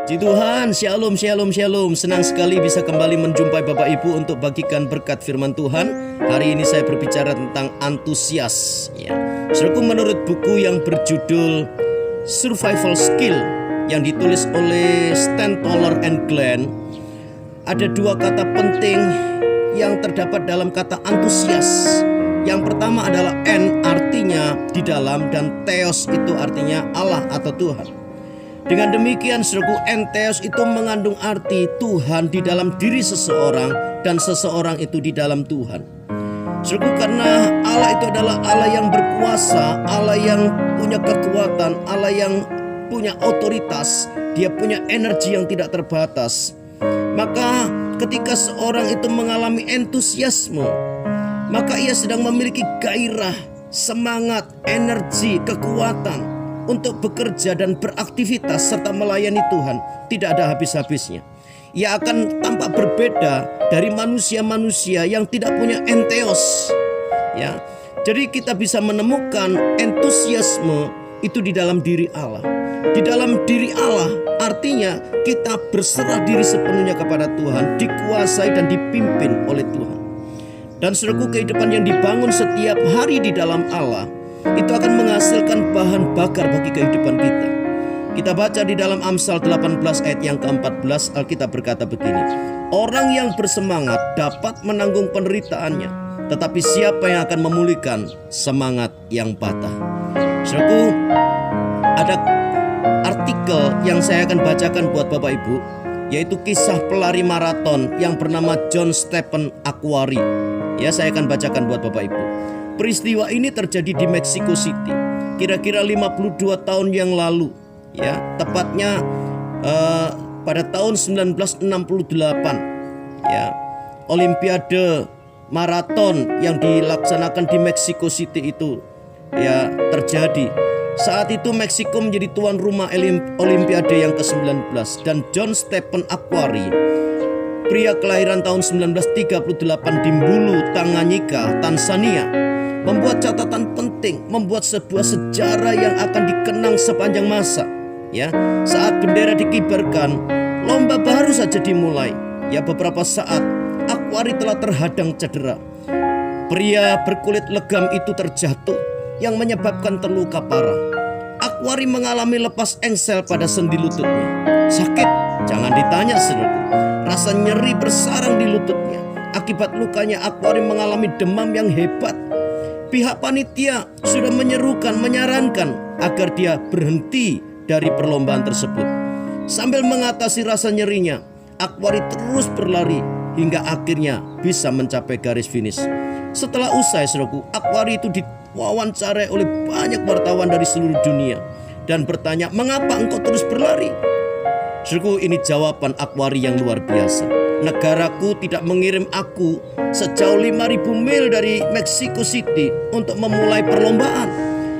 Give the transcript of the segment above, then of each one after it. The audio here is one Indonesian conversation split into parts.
Puji Tuhan, shalom, shalom, shalom. Senang sekali bisa kembali menjumpai Bapak Ibu untuk bagikan berkat firman Tuhan. Hari ini saya berbicara tentang antusias. Saudaraku, menurut buku yang berjudul Survival Skill yang ditulis oleh Stan Toller and Glenn, ada dua kata penting yang terdapat dalam kata antusias. Yang pertama adalah N, artinya di dalam, dan Theos itu artinya Allah atau Tuhan. Dengan demikian, saudaraku, entheos itu mengandung arti Tuhan di dalam diri seseorang dan seseorang itu di dalam Tuhan. Saudaraku, karena Allah itu adalah Allah yang berkuasa, Allah yang punya kekuatan, Allah yang punya otoritas, Dia punya energi yang tidak terbatas. Maka ketika seorang itu mengalami entusiasme, maka ia sedang memiliki gairah, semangat, energi, kekuatan untuk bekerja dan beraktivitas serta melayani Tuhan. Tidak ada habis-habisnya. Ia akan tampak berbeda dari manusia-manusia yang tidak punya entheos. Jadi kita bisa menemukan entusiasme itu di dalam diri Allah. Di dalam diri Allah artinya kita berserah diri sepenuhnya kepada Tuhan, dikuasai dan dipimpin oleh Tuhan. Dan saudaraku, kehidupan yang dibangun setiap hari di dalam Allah itu akan menghasilkan bahan bakar bagi kehidupan kita. Kita baca di dalam Amsal 18 ayat yang ke-14, Alkitab berkata begini: orang yang bersemangat dapat menanggung penderitaannya, tetapi siapa yang akan memulihkan semangat yang patah? Saudaraku, ada artikel yang saya akan bacakan buat Bapak Ibu, yaitu kisah pelari maraton yang bernama John Stephen Akhwari. Saya akan bacakan buat Bapak Ibu. Peristiwa ini terjadi di Mexico City kira-kira 52 tahun yang lalu, tepatnya pada tahun 1968. Olimpiade maraton yang dilaksanakan di Mexico City itu terjadi. Saat itu Meksiko menjadi tuan rumah Olimpiade yang ke-19, dan John Stephen Akhwari, pria kelahiran tahun 1938 di Mbulu, Tanganyika, Tanzania, membuat catatan penting, membuat sebuah sejarah yang akan dikenang sepanjang masa. Saat bendera dikibarkan, lomba baru saja dimulai. Beberapa saat Akhwari telah terhadang cedera. Pria berkulit legam itu terjatuh yang menyebabkan terluka parah. Akhwari mengalami lepas engsel pada sendi lututnya. Sakit? Jangan ditanya, saudaraku. Rasa nyeri bersarang di lututnya. Akibat lukanya, Akhwari mengalami demam yang hebat. Pihak panitia sudah menyarankan agar dia berhenti dari perlombaan tersebut. Sambil mengatasi rasa nyerinya, Akhwari terus berlari hingga akhirnya bisa mencapai garis finish. Setelah usai, saudaraku, Akhwari itu diwawancarai oleh banyak wartawan dari seluruh dunia dan bertanya, "Mengapa engkau terus berlari?" Saudaraku, ini jawaban Akhwari yang luar biasa. "Negaraku tidak mengirim aku sejauh 5.000 mil dari Mexico City untuk memulai perlombaan.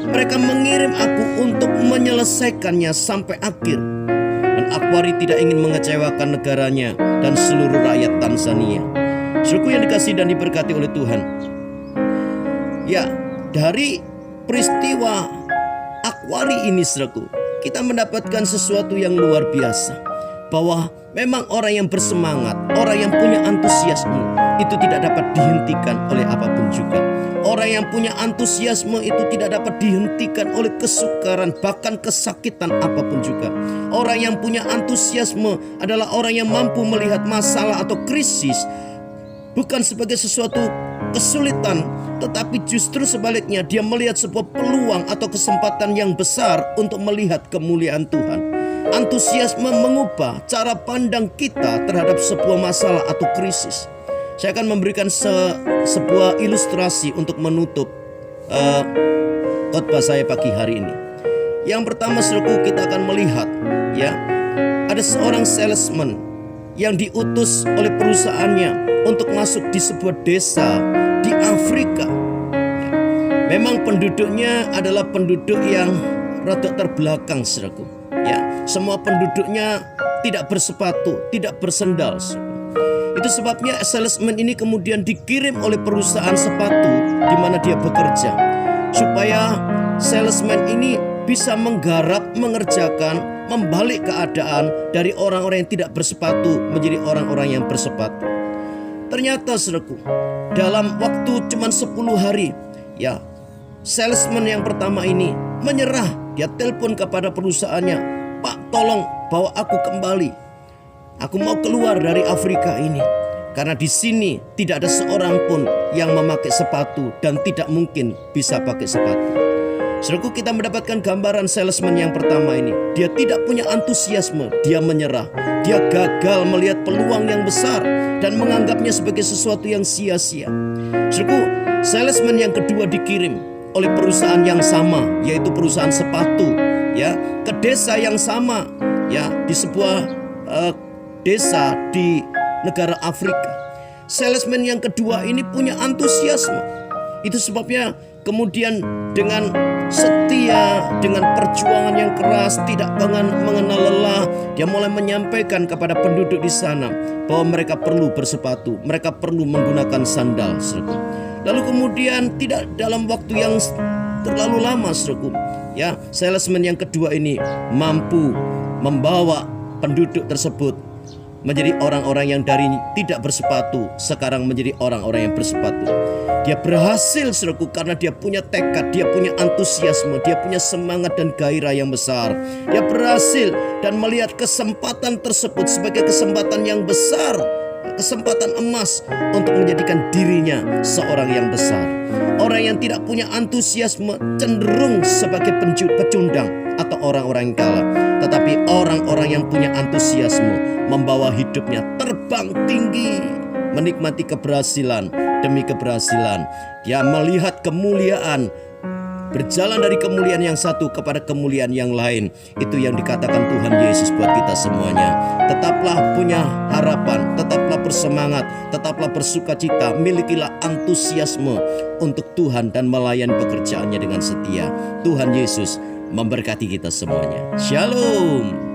Mereka mengirim aku untuk menyelesaikannya sampai akhir." Dan Akhwari tidak ingin mengecewakan negaranya dan seluruh rakyat Tanzania. Saudaraku yang dikasihi dan diberkati oleh Tuhan, dari peristiwa Akhwari ini, saudaraku, kita mendapatkan sesuatu yang luar biasa, bahwa memang orang yang bersemangat, orang yang punya antusiasme itu tidak dapat dihentikan oleh apapun juga. Orang yang punya antusiasme itu tidak dapat dihentikan oleh kesukaran, bahkan kesakitan apapun juga. Orang yang punya antusiasme adalah orang yang mampu melihat masalah atau krisis bukan sebagai sesuatu kesulitan, tetapi justru sebaliknya, dia melihat sebuah peluang atau kesempatan yang besar untuk melihat kemuliaan Tuhan. Antusiasme mengubah cara pandang kita terhadap sebuah masalah atau krisis. Saya akan memberikan sebuah ilustrasi untuk menutup khotbah saya pagi hari ini. Yang pertama, saudaraku, kita akan melihat ada seorang salesman yang diutus oleh perusahaannya untuk masuk di sebuah desa di Afrika. Memang penduduknya adalah penduduk yang rada terbelakang, saudaraku. Semua penduduknya tidak bersepatu, tidak bersendal. Itu sebabnya salesman ini kemudian dikirim oleh perusahaan sepatu di mana dia bekerja, supaya salesman ini bisa menggarap mengerjakan membalik keadaan dari orang-orang yang tidak bersepatu menjadi orang-orang yang bersepatu. Ternyata saudaraku, dalam waktu cuma 10 hari, ya, salesman yang pertama ini menyerah. Dia telepon kepada perusahaannya, "Pak, tolong bawa aku kembali. Aku mau keluar dari Afrika ini. Karena di sini tidak ada seorang pun yang memakai sepatu dan tidak mungkin bisa pakai sepatu." Saudaraku, kita mendapatkan gambaran salesman yang pertama ini. Dia tidak punya antusiasme, dia menyerah. Dia gagal melihat peluang yang besar dan menganggapnya sebagai sesuatu yang sia-sia. Saudaraku, salesman yang kedua dikirim oleh perusahaan yang sama, yaitu perusahaan sepatu, ya, ke desa yang sama, ya, di sebuah desa di negara Afrika. Salesman yang kedua ini punya antusiasme. Itu sebabnya kemudian dengan setia, dengan perjuangan yang keras, tidak mengenal lelah, dia mulai menyampaikan kepada penduduk di sana bahwa mereka perlu bersepatu, mereka perlu menggunakan sandal. Lalu kemudian tidak dalam waktu yang terlalu lama, saudaraku, ya, salesman yang kedua ini mampu membawa penduduk tersebut menjadi orang-orang yang dari tidak bersepatu sekarang menjadi orang-orang yang bersepatu. Dia berhasil, saudaraku, karena dia punya tekad, dia punya antusiasme, dia punya semangat dan gairah yang besar. Dia berhasil dan melihat kesempatan tersebut sebagai kesempatan yang besar, kesempatan emas untuk menjadikan dirinya seorang yang besar. Orang yang tidak punya antusiasme cenderung sebagai pecundang atau orang-orang yang kalah. Tetapi orang-orang yang punya antusiasme membawa hidupnya terbang tinggi, menikmati keberhasilan demi keberhasilan. Dia melihat kemuliaan, berjalan dari kemuliaan yang satu kepada kemuliaan yang lain. Itu yang dikatakan Tuhan Yesus buat kita semuanya. Tetaplah punya harapan, tetaplah bersemangat, tetaplah bersukacita, milikilah antusiasme untuk Tuhan dan melayani pekerjaannya dengan setia. Tuhan Yesus memberkati kita semuanya. Shalom.